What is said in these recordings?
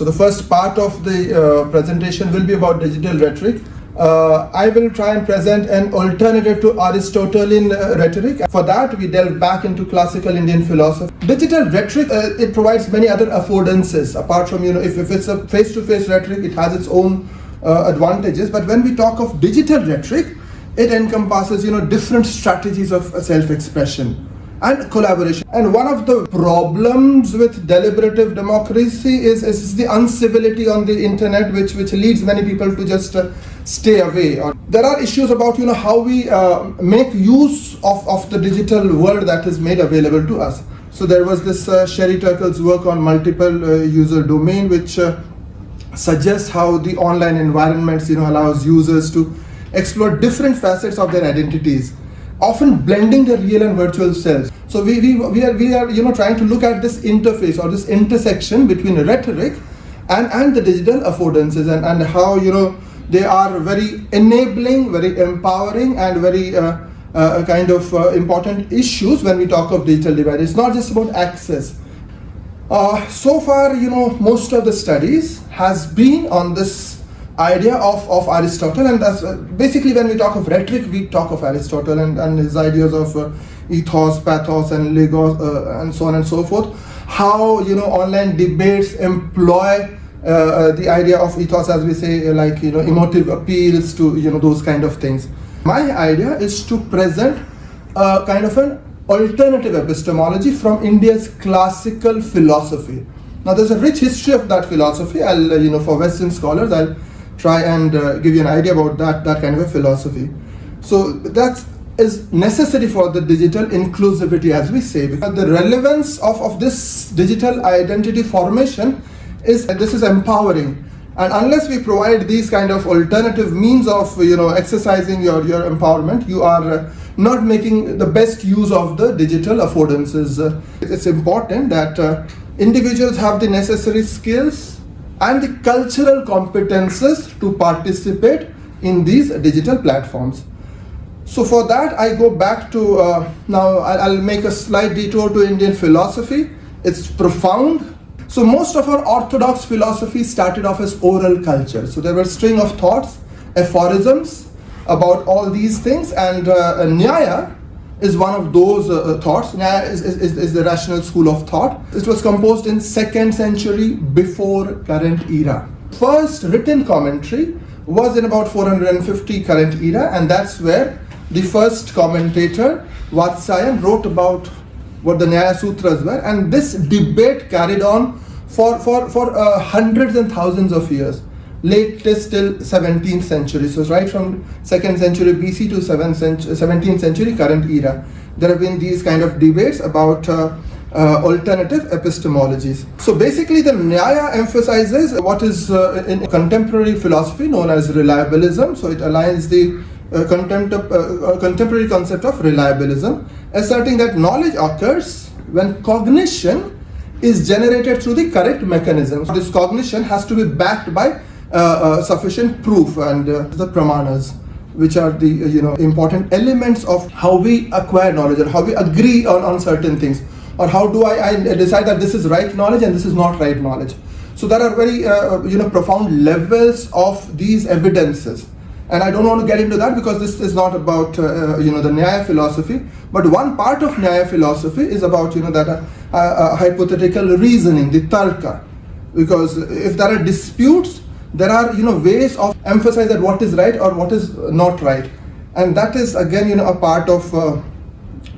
So the first part of the presentation will be about digital rhetoric. I will try and present an alternative to Aristotelian rhetoric. For that, we delve back into classical Indian philosophy. Digital rhetoric, it provides many other affordances. Apart from, if it's a face-to-face rhetoric, it has its own advantages. But when we talk of digital rhetoric, it encompasses, different strategies of self-expression and collaboration. And one of the problems with deliberative democracy is the uncivility on the internet, which leads many people to just stay away. There are issues about how we make use of the digital world that is made available to us. So there was this Sherry Turkle's work on multiple user domain, which suggests how the online environments allows users to explore different facets of their identities, often blending the real and virtual selves. So we are trying to look at this interface or this intersection between rhetoric and the digital affordances, and how they are very enabling, very empowering, and very important issues when we talk of digital divide. It's not just about access. So far, most of the studies has been on this idea of Aristotle, and that's basically when we talk of rhetoric, we talk of Aristotle and his ideas of ethos, pathos, and logos, and so on and so forth. How online debates employ the idea of ethos, as we say, like emotive appeals to those kind of things. My idea is to present a kind of an alternative epistemology from India's classical philosophy. Now, there's a rich history of that philosophy. I'll for Western scholars, I'll try and give you an idea about that kind of a philosophy. So that is necessary for the digital inclusivity, as we say, because the relevance of this digital identity formation is this is empowering. And unless we provide these kind of alternative means of exercising your empowerment, you are not making the best use of the digital affordances. It's important that individuals have the necessary skills and the cultural competences to participate in these digital platforms. So for that, I go back to, now I'll make a slight detour to Indian philosophy. It's profound. So most of our orthodox philosophy started off as oral culture. So there were a string of thoughts, aphorisms about all these things, and Nyaya is one of those thoughts. Nyaya is the rational school of thought. It was composed in 2nd century before current era. First written commentary was in about 450 current era, and that's where the first commentator, Vatsayan, wrote about what the Nyaya Sutras were, and this debate carried on for hundreds and thousands of years, latest till 17th century. So right from 2nd century BC to 17th century current era, there have been these kind of debates about alternative epistemologies. So basically the Nyaya emphasizes what is in contemporary philosophy known as reliabilism. So it aligns the contemporary concept of reliabilism, asserting that knowledge occurs when cognition is generated through the correct mechanism. So this cognition has to be backed by sufficient proof and the pramanas, which are the important elements of how we acquire knowledge, or how we agree on certain things, or how do I decide that this is right knowledge and this is not right knowledge. So there are very profound levels of these evidences. And I don't want to get into that because this is not about the Nyaya philosophy. But one part of Nyaya philosophy is about that hypothetical reasoning, the tarka. Because if there are disputes, there are ways of emphasizing that what is right or what is not right, and that is again a part of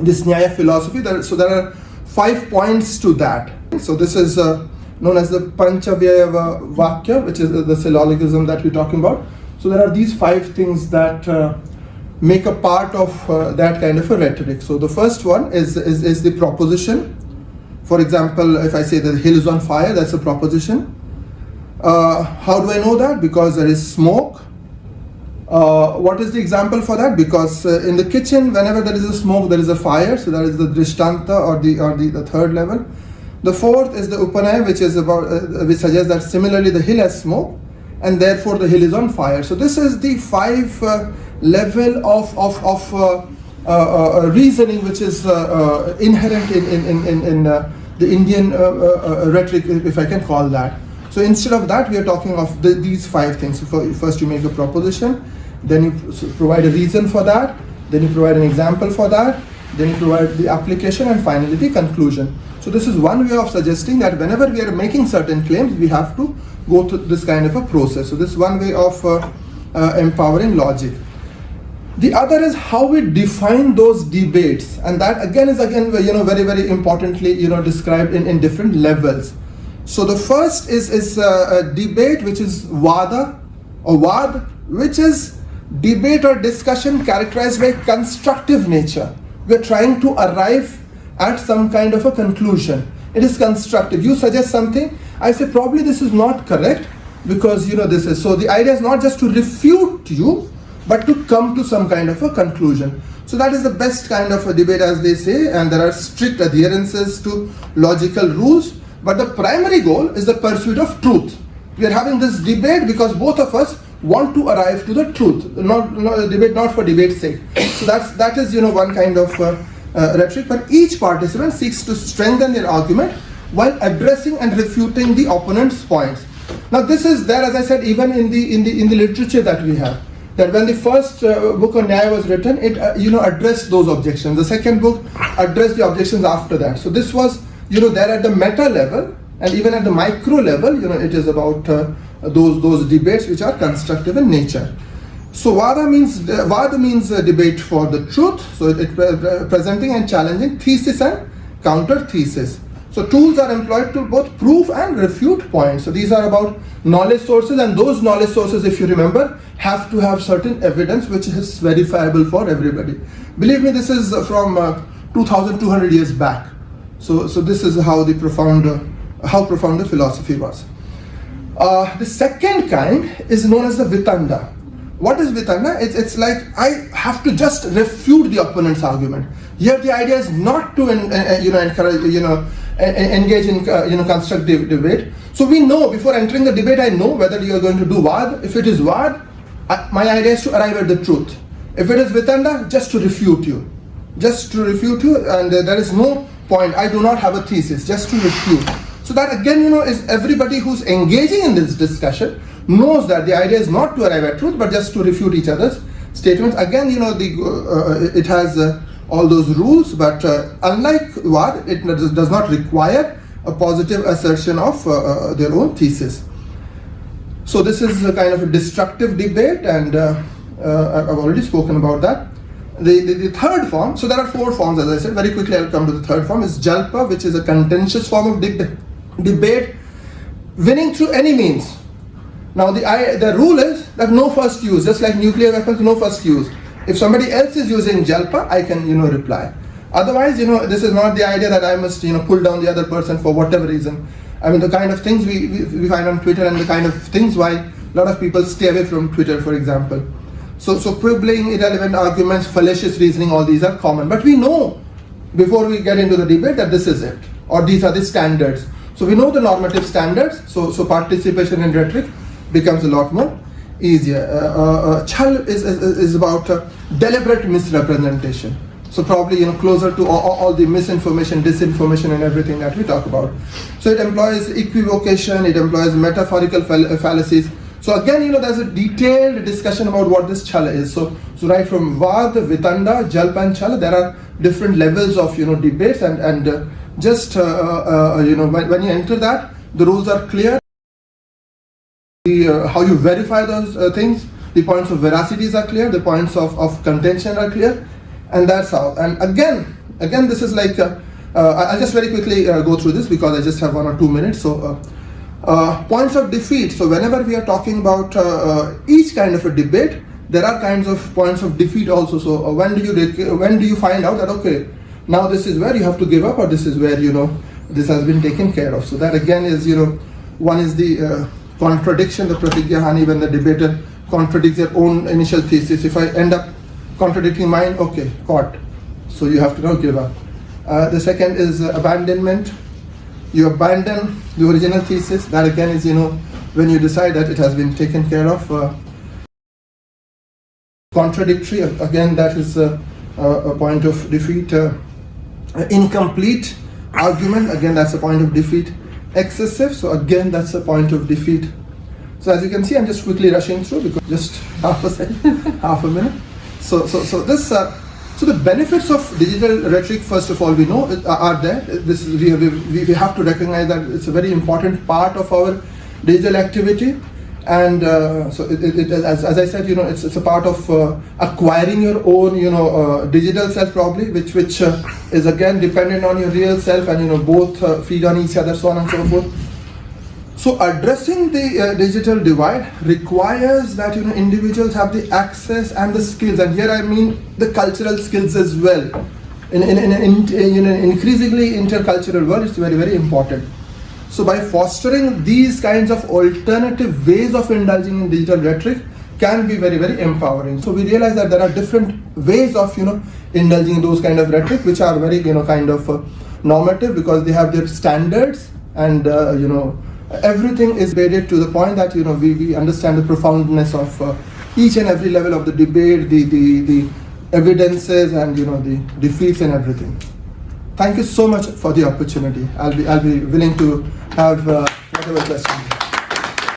this Nyaya philosophy. So there are 5 points to that. So this is known as the Panchavayava Vakya, which is the syllogism that we're talking about. So there are these 5 things that make a part of that kind of a rhetoric. So the first one is the proposition. For example, if I say the hill is on fire, that's a proposition. How do I know that? Because there is smoke. What is the example for that? Because in the kitchen, whenever there is a smoke, there is a fire. So that is the drishtanta, or the third level. The fourth is the upanaya, which is about which suggests that similarly the hill has smoke, and therefore the hill is on fire. So this is the 5 level of reasoning which is inherent in the Indian rhetoric, if I can call that. So instead of that, we are talking of these 5 things. So first you make a proposition, then you provide a reason for that, then you provide an example for that, then you provide the application, and finally the conclusion. So this is one way of suggesting that whenever we are making certain claims, we have to go through this kind of a process. So this is one way of empowering logic. The other is how we define those debates, and that again is very, very importantly described in different levels. So the first is a debate which is Vāda or Vād, which is debate or discussion characterized by constructive nature. We are trying to arrive at some kind of a conclusion. It is constructive. You suggest something, I say probably this is not correct because this is. So the idea is not just to refute you, but to come to some kind of a conclusion. So that is the best kind of a debate, as they say, and there are strict adherences to logical rules, but the primary goal is the pursuit of truth. We are having this debate because both of us want to arrive to the truth, not debate not for debate's sake. So that is one kind of rhetoric, but each participant seeks to strengthen their argument while addressing and refuting the opponent's points. Now this is there, as I said, even in the literature that we have. That when the first book on Nyaya was written, it addressed those objections. The second book addressed the objections after that. So this was there at the meta level, and even at the micro level, it is about those debates which are constructive in nature. So Vāda means debate for the truth. So it presenting and challenging thesis and counter thesis. So tools are employed to both prove and refute points. So these are about knowledge sources, and those knowledge sources, if you remember, have to have certain evidence which is verifiable for everybody. Believe me, this is from 2,200 years back. So this is how profound the philosophy was. The second kind is known as the Vitanda. What is Vitanda? It's like I have to just refute the opponent's argument. Here the idea is not to encourage engage in constructive debate. So we know before entering the debate, I know whether you are going to do Vād. If it is Vād, my idea is to arrive at the truth. If it is Vitanda, just to refute you, and there is no point. I do not have a thesis, just to refute. So that again, is everybody who's engaging in this discussion knows that the idea is not to arrive at truth, but just to refute each other's statements. Again, it has all those rules, but unlike Vād, it does not require a positive assertion of their own thesis. So this is a kind of a destructive debate, and I've already spoken about that. The third form, so there are 4 forms, as I said. Very quickly I'll come to the third form, is Jalpa, which is a contentious form of debate, winning through any means. Now the rule is that no first use, just like nuclear weapons, no first use. If somebody else is using Jalpa, I can reply. Otherwise, this is not the idea that I must pull down the other person for whatever reason. I mean, the kind of things we find on Twitter, and the kind of things why a lot of people stay away from Twitter, for example. So quibbling, irrelevant arguments, fallacious reasoning, all these are common. But we know before we get into the debate that this is it, or these are the standards. So we know the normative standards. So participation in rhetoric becomes a lot more easier. Chal is about deliberate misrepresentation. So probably closer to all the misinformation, disinformation, and everything that we talk about. So it employs equivocation, it employs metaphorical fallacies. So again, there's a detailed discussion about what this chala is. So right from Vāda, Vitanda, Jalpa, and Chala, there are different levels of debates, and just when you enter that, the rules are clear. How you verify those things, the points of veracities are clear, the points of contention are clear, and that's how. And again, this is like I'll just very quickly go through this because I just have 1 or 2 minutes. So. Points of defeat. So whenever we are talking about each kind of a debate, there are kinds of points of defeat also. So when do you find out that okay, now this is where you have to give up, or this is where this has been taken care of. So that again is one is the contradiction, the pratigyahani, when the debater contradicts their own initial thesis. If I end up contradicting mine, okay, caught. So you have to now give up. The second is abandonment. You abandon the original thesis. That again is when you decide that it has been taken care of. Contradictory, again, that is a point of defeat. Incomplete argument, again, that's a point of defeat. excessive. So again, that's a point of defeat. So as you can see, I'm just quickly rushing through because just half a minute. So the benefits of digital rhetoric, first of all, we know are there. This is, we have to recognize that it's a very important part of our digital activity. And so as I said, it's a part of acquiring your own, digital self probably, which is again dependent on your real self, and both feed on each other, so on and so forth. So addressing the digital divide requires that individuals have the access and the skills, and here I mean the cultural skills as well. In an increasingly intercultural world, it's very, very important. So by fostering these kinds of alternative ways of indulging in digital rhetoric can be very, very empowering. So we realize that there are different ways of indulging in those kind of rhetoric, which are very kind of normative, because they have their standards, and everything is graded to the point that we understand the profoundness of each and every level of the debate, the evidences, and the defeats and everything. Thank you so much for the opportunity. I'll be willing to have whatever questions.